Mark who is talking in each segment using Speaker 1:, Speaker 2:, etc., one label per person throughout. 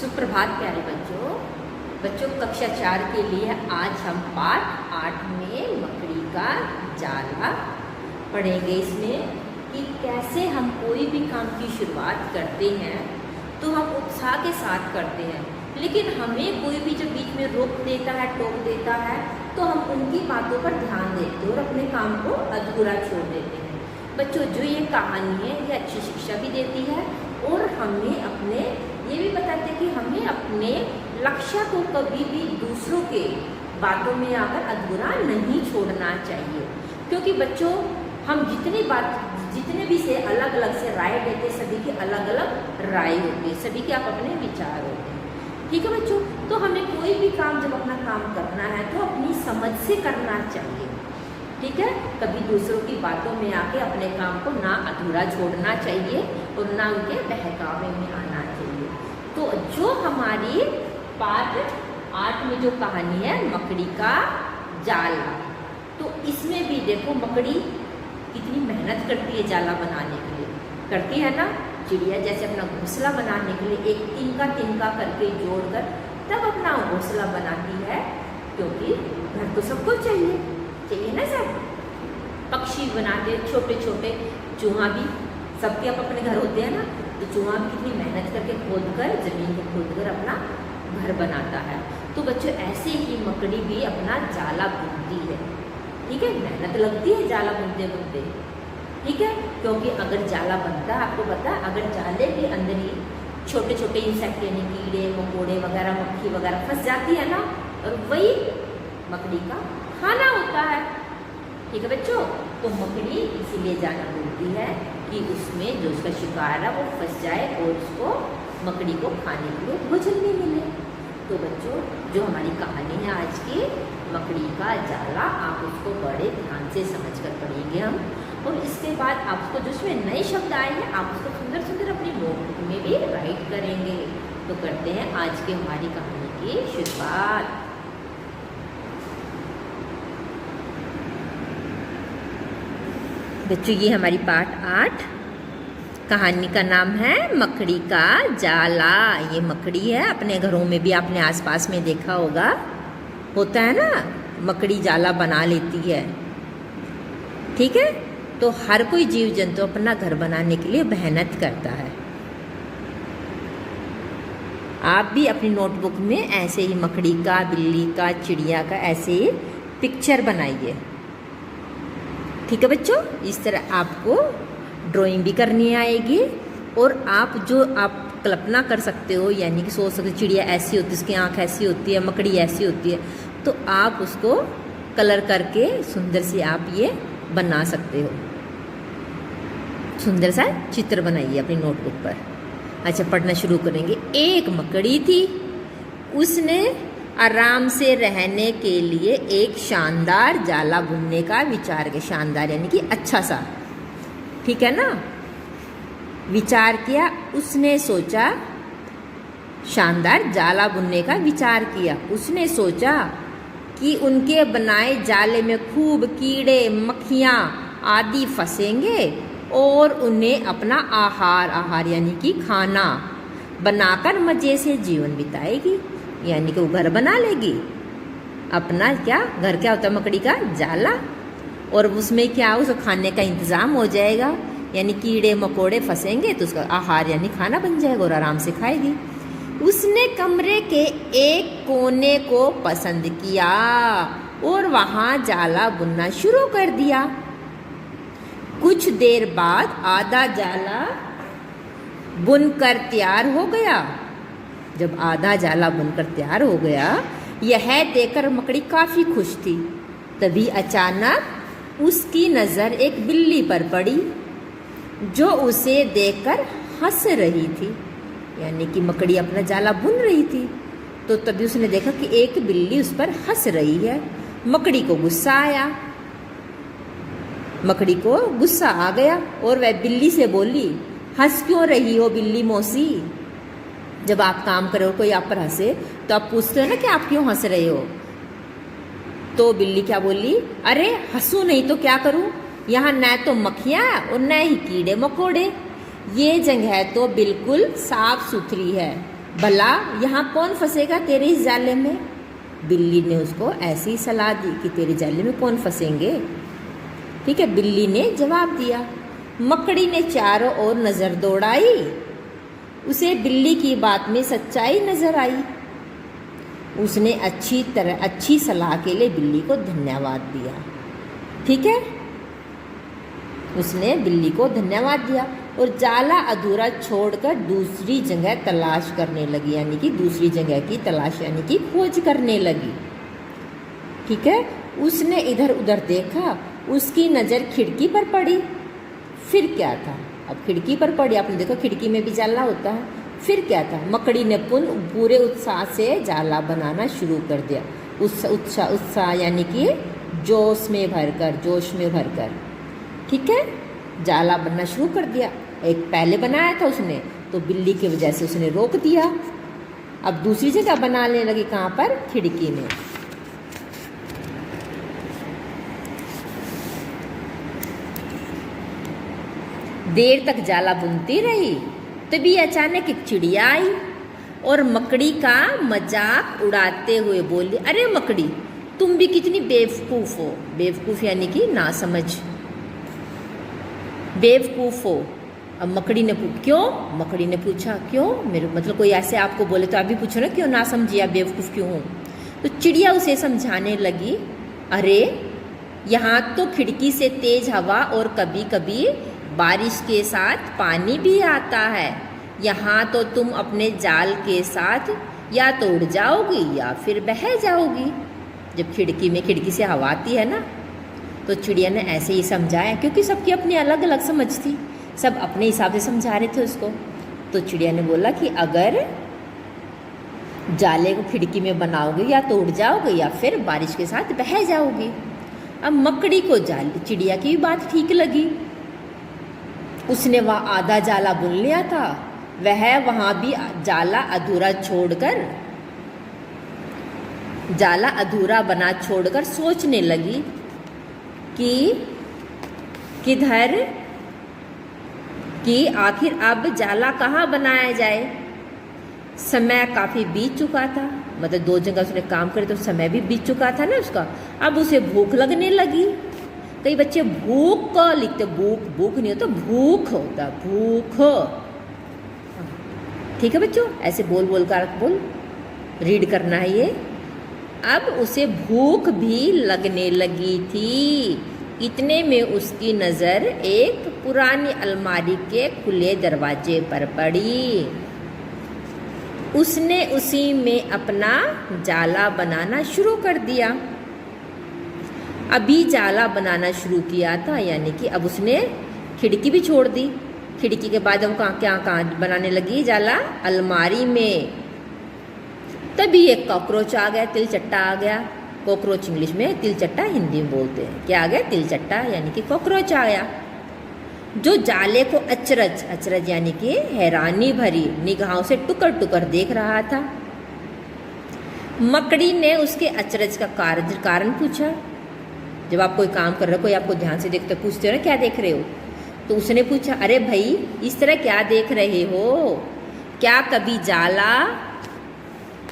Speaker 1: सुप्रभात प्यारे बच्चों कक्षा 4 के लिए आज हम पाठ 8 में मकड़ी का जाला पढ़ेंगे। इसमें कि कैसे हम कोई भी काम की शुरुआत करते हैं तो हम उत्साह के साथ करते हैं, लेकिन हमें कोई भी जब बीच में रोक देता है, टोक देता है, तो हम उनकी बातों पर ध्यान देते हैं और अपने काम को अधूरा छोड़ देते हैं। बच्चों, जो ये कहानी है ये अच्छी शिक्षा भी देती है और हमें अपने ये भी बताते हैं कि हमें अपने लक्ष्य को कभी भी दूसरों के बातों में आकर अधूरा नहीं छोड़ना चाहिए। क्योंकि बच्चों, हम जितने भी से अलग अलग से राय देते, सभी की अलग अलग राय होती है, सभी के आप अपने विचार होते हैं। ठीक है बच्चों, तो हमें कोई भी काम जब अपना काम करना है तो अपनी समझ से करना चाहिए। ठीक है, कभी दूसरों की बातों में आके अपने काम को ना अधूरा छोड़ना चाहिए और ना उनके बहकावे में आना चाहिए। तो जो हमारी पाठ 8 में जो कहानी है मकड़ी का जाला, तो इसमें भी देखो मकड़ी कितनी मेहनत करती है जाला बनाने के लिए, करती है ना। चिड़िया जैसे अपना घोंसला बनाने के लिए एक तिनका करके जोड़कर तब अपना घोंसला बनाती है, क्योंकि घर तो सबको चाहिए ना सब। पक्षी बनाते, छोटे छोटे चूहा भी सबके अपने घर होते हैं ना, तो चूहा भी कितनी मेहनत करके खोदकर, जमीन को खोदकर अपना घर बनाता है। तो बच्चों, ऐसे ही मकड़ी भी अपना जाला बुनती है। ठीक है, मेहनत लगती है जाला बुनते बुनते। ठीक है, क्योंकि अगर जाला बनता है, आपको पता है, अगर जाले के अंदर ही छोटे छोटे इंसेक्ट यानी कीड़े मकोड़े वगैरह, मक्खी वगैरह फंस जाती है ना, और वही मकड़ी का खाना होता है। ठीक है बच्चों, तो मकड़ी इसीलिए जाना बोलती है कि उसमें जो उसका शिकार है वो फंस जाए और उसको मकड़ी को खाने के लिए भोजन नहीं मिले। तो बच्चों, जो हमारी कहानी है आज की मकड़ी का जाला, आप उसको बड़े ध्यान से समझ कर पढ़ेंगे हम, और इसके बाद आपको जो उसमें नए शब्द आए हैं आप उसको सुंदर सुंदर अपनी नोटबुक में भी राइट करेंगे। तो करते हैं आज की हमारी कहानी की शुरुआत। बच्चों, ये हमारी पाठ 8 कहानी का नाम है मकड़ी का जाला। ये मकड़ी है, अपने घरों में भी आपने आसपास में देखा होगा, होता है ना, मकड़ी जाला बना लेती है। ठीक है, तो हर कोई जीव जंतु अपना घर बनाने के लिए मेहनत करता है। आप भी अपनी नोटबुक में ऐसे ही मकड़ी का, बिल्ली का, चिड़िया का ऐसे ही पिक्चर बनाइए। ठीक है बच्चों, इस तरह आपको ड्राइंग भी करनी आएगी और आप कल्पना कर सकते हो, यानी कि सोच सकते चिड़िया ऐसी होती है, उसकी आँख ऐसी होती है, मकड़ी ऐसी होती है, तो आप उसको कलर करके सुंदर से आप ये बना सकते हो। सुंदर सा चित्र बनाइए अपनी नोटबुक पर। अच्छा, पढ़ना शुरू करेंगे। एक मकड़ी थी, उसने आराम से रहने के लिए एक शानदार जाला बुनने का विचार किया। शानदार यानी कि अच्छा सा, ठीक है ना, विचार किया। उसने सोचा, शानदार जाला बुनने का विचार किया। उसने सोचा कि उनके बनाए जाले में खूब कीड़े मक्खियाँ आदि फंसेंगे और उन्हें अपना आहार यानी कि खाना बनाकर मज़े से जीवन बिताएगी। यानी कि वो घर बना लेगी अपना। क्या घर क्या होता है? मकड़ी का जाला। और उसमें क्या, उसको खाने का इंतज़ाम हो जाएगा, यानी कीड़े मकोड़े फंसेंगे तो उसका आहार यानी खाना बन जाएगा और आराम से खाएगी। उसने कमरे के एक कोने को पसंद किया और वहाँ जाला बुनना शुरू कर दिया। कुछ देर बाद आधा जाला बुनकर तैयार हो गया। जब आधा जाला बुनकर तैयार हो गया, यह देखकर मकड़ी काफ़ी खुश थी। तभी अचानक उसकी नज़र एक बिल्ली पर पड़ी जो उसे देखकर हंस रही थी। यानी कि मकड़ी अपना जाला बुन रही थी, तो तभी उसने देखा कि एक बिल्ली उस पर हंस रही है। मकड़ी को गुस्सा आया, मकड़ी को गुस्सा आ गया और वह बिल्ली से बोली, हंस क्यों रही हो बिल्ली मौसी? जब आप काम करो और कोई आप पर हंसे तो आप पूछते हो ना कि आप क्यों हंस रहे हो। तो बिल्ली क्या बोली, अरे हंसू नहीं तो क्या करूं, यहाँ न तो मक्खियाँ और न ही कीड़े मकोड़े, ये जगह तो बिल्कुल साफ सुथरी है, भला यहाँ कौन फंसेगा तेरे इस जाले में? बिल्ली ने उसको ऐसी सलाह दी कि तेरे जाले में कौन फंसेंगे। ठीक है, बिल्ली ने जवाब दिया। मकड़ी ने चारों ओर नज़र दौड़ाई, उसे बिल्ली की बात में सच्चाई नजर आई। उसने अच्छी सलाह के लिए बिल्ली को धन्यवाद दिया। ठीक है, उसने बिल्ली को धन्यवाद दिया और जाला अधूरा छोड़कर दूसरी जगह तलाश करने लगी, यानी कि दूसरी जगह की तलाश यानी कि खोज करने लगी। ठीक है, उसने इधर उधर देखा, उसकी नज़र खिड़की पर पड़ी। फिर क्या था? अब खिड़की पर पड़ी, आपने देखा खिड़की में भी जाला होता है। फिर क्या था? मकड़ी ने पूरे उत्साह से जाला बनाना शुरू कर दिया। उत्साह यानी कि जोश में भरकर। ठीक है, जाला बनना शुरू कर दिया। एक पहले बनाया था उसने, तो बिल्ली की वजह से उसने रोक दिया। अब दूसरी जगह बनाने लगी, कहाँ पर? खिड़की में। देर तक जाला बुनती रही, तभी अचानक एक चिड़िया आई और मकड़ी का मजाक उड़ाते हुए बोली, अरे मकड़ी, तुम भी कितनी बेवकूफ़ हो। बेवकूफ़ यानी कि नासमझ, बेवकूफ़ हो। अब मकड़ी ने क्यों? मकड़ी ने पूछा क्यों? मेरे मतलब कोई ऐसे आपको बोले तो आप भी पूछो ना, क्यों ना समझी, आप बेवकूफ़ क्यों हो? तो चिड़िया उसे समझाने लगी, अरे यहाँ तो खिड़की से तेज हवा और कभी कभी बारिश के साथ पानी भी आता है। यहाँ तो तुम अपने जाल के साथ या तो उड़ जाओगी या फिर बह जाओगी। जब खिड़की से हवा आती है ना, तो चिड़िया ने ऐसे ही समझाया, क्योंकि सबकी अपनी अलग अलग समझ थी, सब अपने हिसाब से समझा रहे थे उसको। तो चिड़िया ने बोला कि अगर जाले को खिड़की में बनाओगे या तो उड़ जाओगे या फिर बारिश के साथ बह जाओगी। अब मकड़ी को चिड़िया की बात ठीक लगी। उसने वहाँ आधा जाला बुन लिया था, वह वहाँ भी जाला अधूरा बना छोड़कर सोचने लगी कि आखिर अब जाला कहाँ बनाया जाए। समय काफ़ी बीत चुका था, मतलब 2 जगह उसने काम करे तो समय भी बीत चुका था ना उसका। अब उसे भूख लगने लगी। कई बच्चे भूख को लिखते, भूख नहीं होता, भूख होता, भूख। ठीक है बच्चों, ऐसे बोल रीड करना है ये। अब उसे भूख भी लगने लगी थी। इतने में उसकी नज़र एक पुरानी अलमारी के खुले दरवाजे पर पड़ी। उसने उसी में अपना जाला बनाना शुरू कर दिया। अभी जाला बनाना शुरू किया था, यानी कि अब उसने खिड़की भी छोड़ दी। खिड़की के बाद वो कहाँ बनाने लगी जाला? अलमारी में। तभी एक कॉकरोच आ गया, तिलचट्टा आ गया। कॉकरोच इंग्लिश में, तिलचट्टा हिंदी में बोलते हैं। क्या आ गया? तिलचट्टा, यानी कि कॉकरोच आ गया, जो जाले को अचरज यानी कि हैरानी भरी निगाहों से टुकर देख रहा था। मकड़ी ने उसके अचरज का कारण पूछा। जब आप कोई काम कर रहे हो, कोई आपको ध्यान से देखते पूछते हो ना, क्या देख रहे हो? तो उसने पूछा, अरे भाई इस तरह क्या देख रहे हो? क्या कभी जाला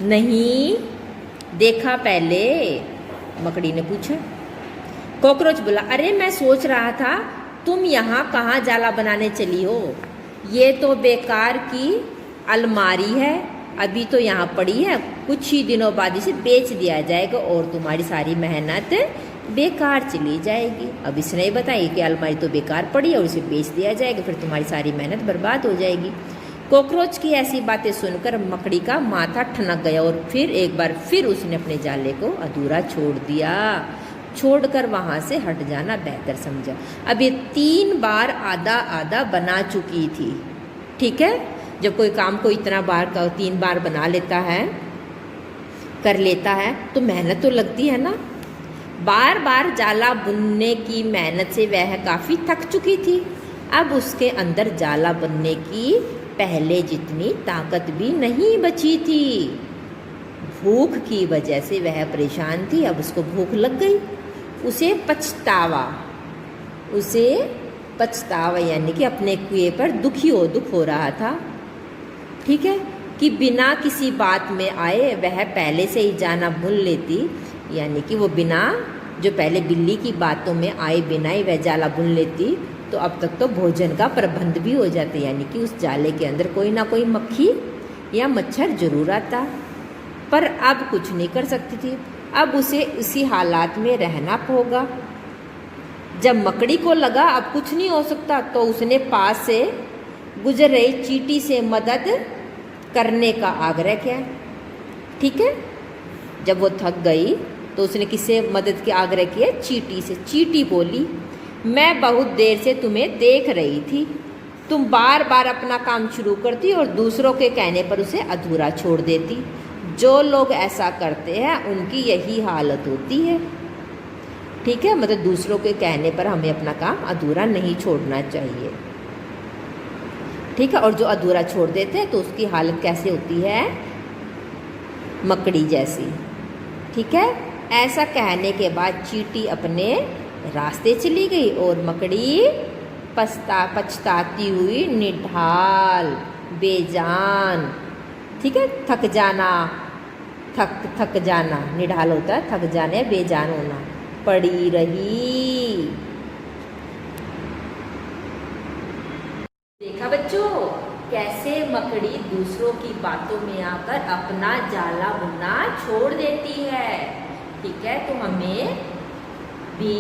Speaker 1: नहीं देखा पहले? मकड़ी ने पूछा। कॉकरोच बोला, अरे मैं सोच रहा था तुम यहाँ कहाँ जाला बनाने चली हो? ये तो बेकार की अलमारी है, अभी तो यहाँ पड़ी है, कुछ ही दिनों बाद इसे बेच दिया जाएगा और तुम्हारी सारी मेहनत बेकार चली जाएगी। अब इसने ही बताया कि अलमारी तो बेकार पड़ी है और इसे बेच दिया जाएगा, फिर तुम्हारी सारी मेहनत बर्बाद हो जाएगी। कॉकरोच की ऐसी बातें सुनकर मकड़ी का माथा ठनक गया और एक बार फिर उसने अपने जाले को अधूरा छोड़ दिया। छोड़कर वहाँ से हट जाना बेहतर समझा। अब ये 3 बार आधा बना चुकी थी। ठीक है, जब कोई काम को इतना बार 3 बार बना लेता है, कर लेता है, तो मेहनत तो लगती है ना। बार जाला बुनने की मेहनत से वह काफ़ी थक चुकी थी। अब उसके अंदर जाला बनने की पहले जितनी ताकत भी नहीं बची थी। भूख की वजह से वह परेशान थी। अब उसको भूख लग गई। उसे पछतावा यानी कि अपने कुएं पर दुख हो रहा था। ठीक है, कि बिना किसी बात में आए वह पहले से ही जाना भूल लेती, यानी कि वो बिना, जो पहले बिल्ली की बातों में आए बिना ही वह जाला बुन लेती तो अब तक तो भोजन का प्रबंध भी हो जाता, यानी कि उस जाले के अंदर कोई ना कोई मक्खी या मच्छर जरूर आता। पर अब कुछ नहीं कर सकती थी, अब उसे उसी हालात में रहना होगा। जब मकड़ी को लगा अब कुछ नहीं हो सकता तो उसने पास से गुजर रही चींटी से मदद करने का आग्रह किया। ठीक है, जब वो थक गई तो उसने किससे मदद के आग्रह किया? चींटी से। चींटी बोली, मैं बहुत देर से तुम्हें देख रही थी, तुम बार बार अपना काम शुरू करती और दूसरों के कहने पर उसे अधूरा छोड़ देती। जो लोग ऐसा करते हैं उनकी यही हालत होती है। ठीक है, मतलब दूसरों के कहने पर हमें अपना काम अधूरा नहीं छोड़ना चाहिए। ठीक है, और जो अधूरा छोड़ देते हैं तो उसकी हालत कैसे होती है? मकड़ी जैसी। ठीक है, ऐसा कहने के बाद चींटी अपने रास्ते चली गई और मकड़ी पछताती हुई निढाल, बेजान, ठीक है, थक जाना, थक जाना, निढाल होता है थक जाने, बेजान होना, पड़ी रही। देखा बच्चों, कैसे मकड़ी दूसरों की बातों में आकर अपना जाला बुनना छोड़ देती है। ठीक है, तो हमें भी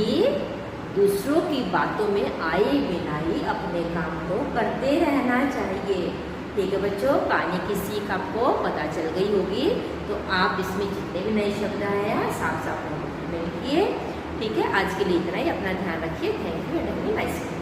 Speaker 1: दूसरों की बातों में आए बिना ही अपने काम को करते रहना चाहिए। ठीक है बच्चों, कहानी की सीख आपको पता चल गई होगी, तो आप इसमें जितने भी नए शब्द आए हैं साफ साफ नोट किए। ठीक है, आज के लिए इतना ही, अपना ध्यान रखिए। Thank you and have a nice day.